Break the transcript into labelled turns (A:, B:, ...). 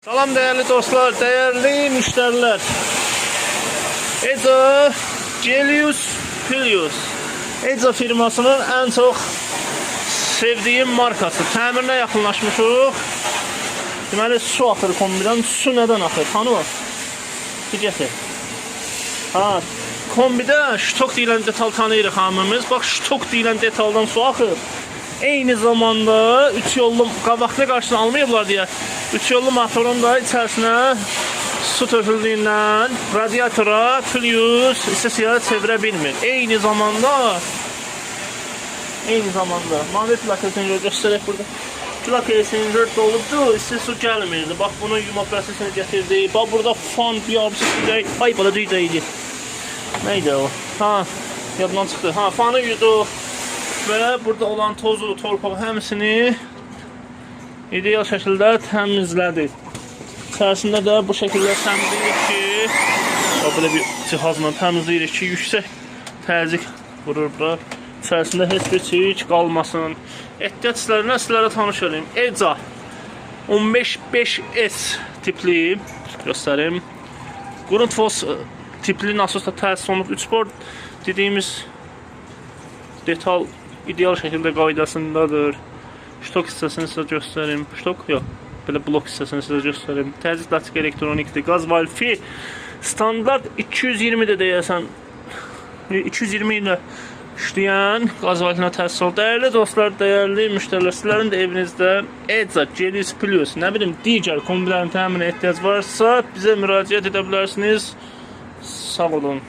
A: Salam değerli dostlar, değerli müşteriler. Eco Gelius Pilius. Eco firmasının en çok sevdiğim markası. Təmirinə yaxınlaşmışıq. Deməli, su axır kombidən. Su nədən axır? Tanı var? Digəsi. Ha, kombidə ştok deyilən detal tanıyırıq hamımız. Bax, ştok deyilən detaldan su axır. Eyni zamanda 3 yollu qabaqlı qarşısını almayıblar deyə 3 yollu motorun da içərisinə su töküldüyündən radiatora Pilius istəsiyə çevirə bilmir. Eyni zamanda mavi plakasını göstərək burada. Plakasını dolubdu, istə su gəlmirdi. Bax, bunun yuma prosesini gətirdi. Bax, burada fan bir abisi deyək. Ay, bala deyildi. Neydi o? Ha, yadından çıxdı. Ha, fanı yuduq. Və burada olan tozu, torpağı həmsini ideal şəkildə təmizlədik. İçərisində də bu şəkildə təmizləyirik ki, belə bir cihazla təmizləyirik ki, yüksək təzyiq vurur da. İçərisində heç bir çirik qalmasın. Ehtiyat işlərinə sizlərə tanış olayım. Eco 155S tipli göstərim. Grundfos tipli nasosda təsis olunub 3 port dediyimiz detal ideal şəkildə qaydasındadır. Ştok hissəsini sizə göstərim. Ştok yox. Belə blok hissəsini sizə göstərim. Təzyiq datik elektronikdir. Qaz valfi standart 220 də deyəsən 220 ilə işləyən qaz valfinə təsis oldu. Dəyərli dostlar, dəyərli müştərilər, sizlərin də evinizdə Eco Gelius Pilius, nə bilim, digər kombilərin təminə ehtiyac varsa bizə müraciət edə bilərsiniz. Sağ olun.